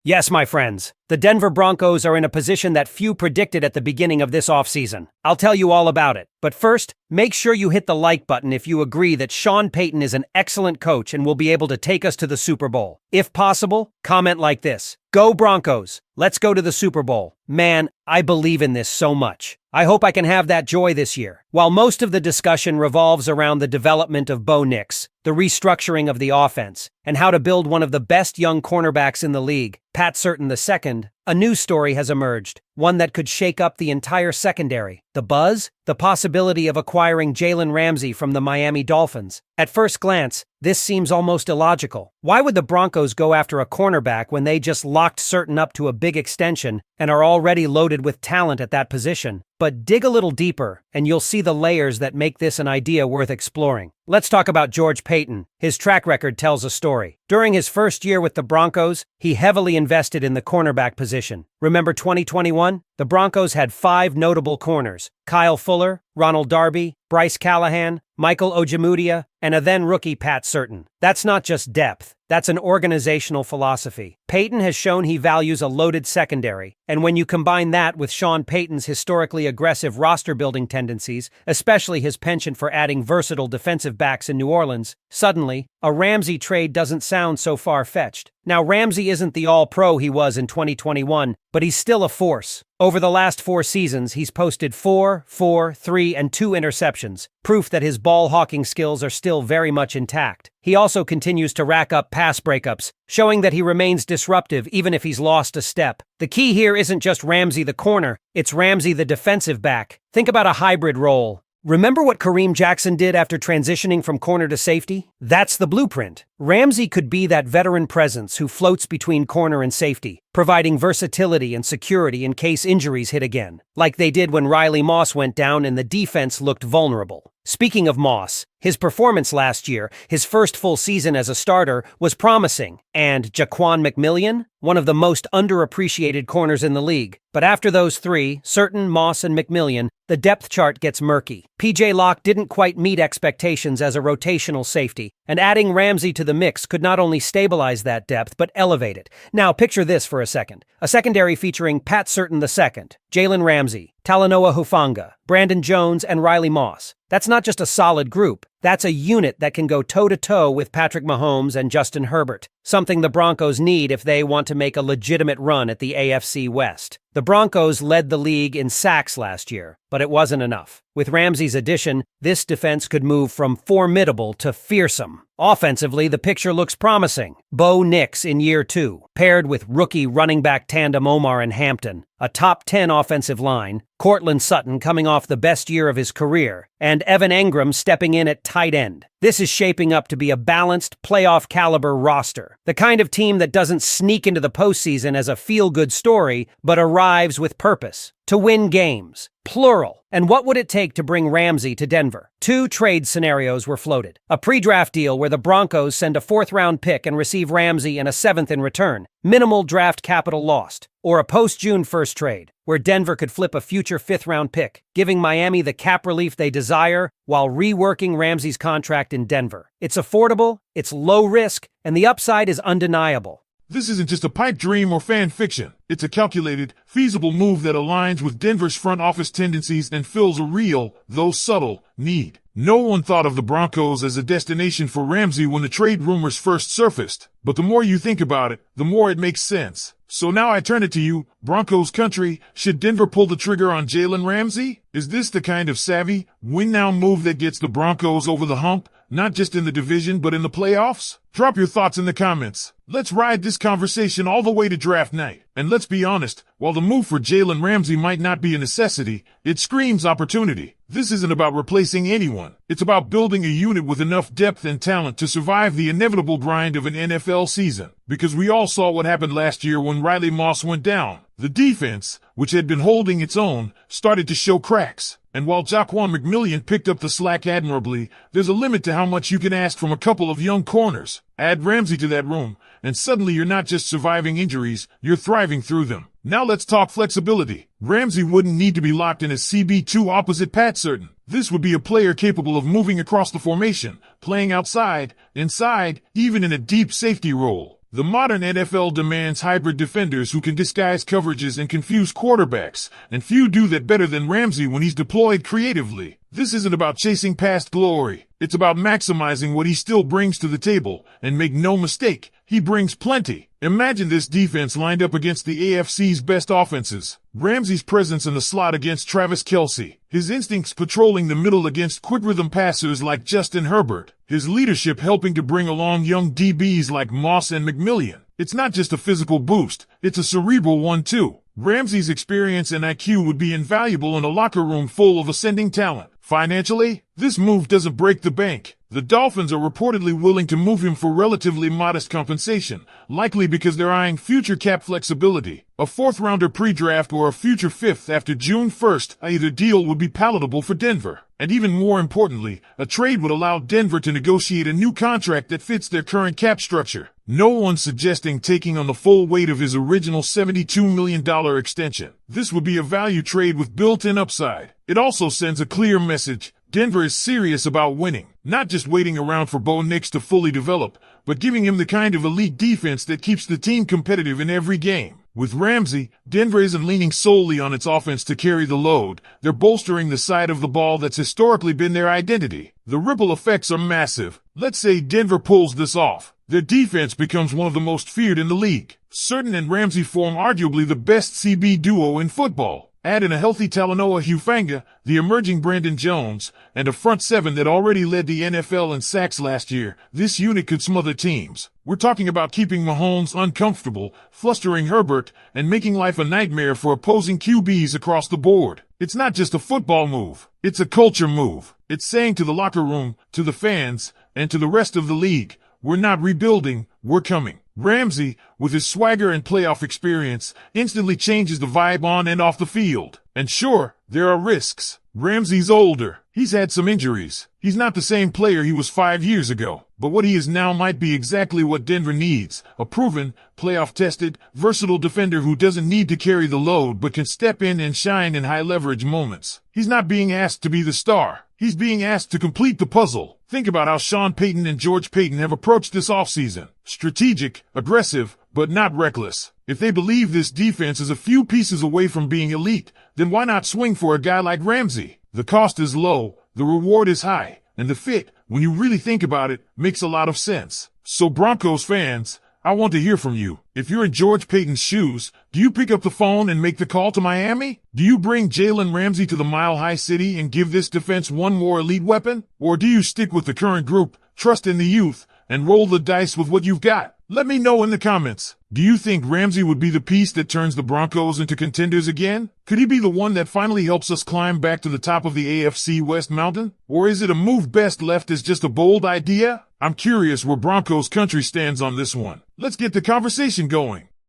Yes, my friends, the Denver Broncos are in a position that few predicted at the beginning of this offseason. I'll tell you all about it. But first, make sure you hit the like button if you agree that Sean Payton is an excellent coach and will be able to take us to the Super Bowl. If possible, comment like this: "Go Broncos! Let's go to the Super Bowl." Man, I believe in this so much. I hope I can have that joy this year. While most of the discussion revolves around the development of Bo Nix, the restructuring of the offense, and how to build one of the best young cornerbacks in the league, Pat Surtain II, a new story has emerged, one that could shake up the entire secondary. The buzz? The possibility of acquiring Jalen Ramsey from the Miami Dolphins. At first glance, this seems almost illogical. Why would the Broncos go after a cornerback when they just locked Surtain up to a big extension and are already loaded with talent at that position? But dig a little deeper, and you'll see the layers that make this an idea worth exploring. Let's talk about George Payton. His track record tells a story. During his first year with the Broncos, he heavily invested in the cornerback position. Remember 2021? The Broncos had 5 notable corners: Kyle Fuller, Ronald Darby, Bryce Callahan, Michael Ojemudia, and a then-rookie Pat Surtain. That's not just depth. That's an organizational philosophy. Payton has shown he values a loaded secondary, and when you combine that with Sean Payton's historically aggressive roster-building tendencies, especially his penchant for adding versatile defensive backs in New Orleans, suddenly, a Ramsey trade doesn't sound so far-fetched. Now, Ramsey isn't the all-pro he was in 2021, but he's still a force. Over the last 4 seasons, he's posted 4, 4, 3, and 2 interceptions, proof that his ball-hawking skills are still very much intact. He also continues to rack up pass breakups, showing that he remains disruptive even if he's lost a step. The key here isn't just Ramsey the corner, it's Ramsey the defensive back. Think about a hybrid role. Remember what Kareem Jackson did after transitioning from corner to safety? That's the blueprint. Ramsey could be that veteran presence who floats between corner and safety, providing versatility and security in case injuries hit again, like they did when Riley Moss went down and the defense looked vulnerable. Speaking of Moss, his performance last year, his first full season as a starter, was promising. And Jaquan McMillian? One of the most underappreciated corners in the league. But after those 3, Surtain, Moss, and McMillian, the depth chart gets murky. PJ Locke didn't quite meet expectations as a rotational safety, and adding Ramsey to the mix could not only stabilize that depth, but elevate it. Now, picture this for a second. A secondary featuring Pat Surtain II, Jalen Ramsey, Talanoa Hufanga, Brandon Jones, and Riley Moss. That's not just a solid group. That's a unit that can go toe-to-toe with Patrick Mahomes and Justin Herbert, something the Broncos need if they want to make a legitimate run at the AFC West. The Broncos led the league in sacks last year, but it wasn't enough. With Ramsey's addition, this defense could move from formidable to fearsome. Offensively, the picture looks promising. Bo Nix in year 2, paired with rookie running back tandem Omar and Hampton, a top 10 offensive line, Courtland Sutton coming off the best year of his career, and Evan Engram stepping in at tight end. This is shaping up to be a balanced, playoff-caliber roster. The kind of team that doesn't sneak into the postseason as a feel-good story, but arrives with purpose. To win games. Plural. And what would it take to bring Ramsey to Denver? 2 trade scenarios were floated. A pre-draft deal where the Broncos send a 4th-round pick and receive Ramsey and a 7th in return. Minimal draft capital lost. Or a post-June 1st trade, where Denver could flip a future 5th-round pick, giving Miami the cap relief they desire while reworking Ramsey's contract in Denver. It's affordable, it's low risk, and the upside is undeniable. This isn't just a pipe dream or fan fiction. It's a calculated, feasible move that aligns with Denver's front office tendencies and fills a real, though subtle, need. No one thought of the Broncos as a destination for Ramsey when the trade rumors first surfaced, but the more you think about it, the more it makes sense. So now I turn it to you, Broncos country. Should Denver pull the trigger on Jalen Ramsey? Is this the kind of savvy, win-now move that gets the Broncos over the hump, not just in the division but in the playoffs? Drop your thoughts in the comments. Let's ride this conversation all the way to draft night. And let's be honest, while the move for Jalen Ramsey might not be a necessity, it screams opportunity. This isn't about replacing anyone. It's about building a unit with enough depth and talent to survive the inevitable grind of an NFL season. Because we all saw what happened last year when Riley Moss went down. The defense, which had been holding its own, started to show cracks. And while Jaquan McMillian picked up the slack admirably, there's a limit to how much you can ask from a couple of young corners. Add Ramsey to that room, and suddenly you're not just surviving injuries, you're thriving through them. Now let's talk flexibility. Ramsey wouldn't need to be locked in as CB2 opposite Pat Surtain. This would be a player capable of moving across the formation, playing outside, inside, even in a deep safety role. The modern NFL demands hybrid defenders who can disguise coverages and confuse quarterbacks, and few do that better than Ramsey when he's deployed creatively. This isn't about chasing past glory. It's about maximizing what he still brings to the table, and make no mistake, he brings plenty. Imagine this defense lined up against the AFC's best offenses. Ramsey's presence in the slot against Travis Kelce. His instincts patrolling the middle against quick-rhythm passers like Justin Herbert. His leadership helping to bring along young DBs like Moss and McMillian. It's not just a physical boost, it's a cerebral one too. Ramsey's experience and IQ would be invaluable in a locker room full of ascending talent. Financially, this move doesn't break the bank. The Dolphins are reportedly willing to move him for relatively modest compensation, likely because they're eyeing future cap flexibility. A fourth-rounder pre-draft or a future fifth after June 1st, either deal would be palatable for Denver. And even more importantly, a trade would allow Denver to negotiate a new contract that fits their current cap structure. No one's suggesting taking on the full weight of his original $72 million extension. This would be a value trade with built-in upside. It also sends a clear message. Denver is serious about winning, not just waiting around for Bo Nix to fully develop, but giving him the kind of elite defense that keeps the team competitive in every game. With Ramsey, Denver isn't leaning solely on its offense to carry the load. They're bolstering the side of the ball that's historically been their identity. The ripple effects are massive. Let's say Denver pulls this off. Their defense becomes one of the most feared in the league. Certain and Ramsey form arguably the best CB duo in football. Add in a healthy Talanoa Hufanga, the emerging Brandon Jones, and a front seven that already led the NFL in sacks last year. This unit could smother teams. We're talking about keeping Mahomes uncomfortable, flustering Herbert, and making life a nightmare for opposing QBs across the board. It's not just a football move. It's a culture move. It's saying to the locker room, to the fans, and to the rest of the league, we're not rebuilding, we're coming. Ramsey, with his swagger and playoff experience, instantly changes the vibe on and off the field. And sure, there are risks. Ramsey's older. He's had some injuries. He's not the same player he was 5 years ago. But what he is now might be exactly what Denver needs. A proven, playoff-tested, versatile defender who doesn't need to carry the load but can step in and shine in high-leverage moments. He's not being asked to be the star. He's being asked to complete the puzzle. Think about how Sean Payton and George Payton have approached this offseason. Strategic, aggressive, but not reckless. If they believe this defense is a few pieces away from being elite, then why not swing for a guy like Ramsey? The cost is low, the reward is high, and the fit, when you really think about it, makes a lot of sense. So Broncos fans, I want to hear from you. If you're in George Payton's shoes, do you pick up the phone and make the call to Miami? Do you bring Jalen Ramsey to the Mile High City and give this defense one more elite weapon? Or do you stick with the current group, trust in the youth, and roll the dice with what you've got? Let me know in the comments. Do you think Ramsey would be the piece that turns the Broncos into contenders again? Could he be the one that finally helps us climb back to the top of the AFC West mountain? Or is it a move best left as just a bold idea? I'm curious where Broncos country stands on this one. Let's get the conversation going.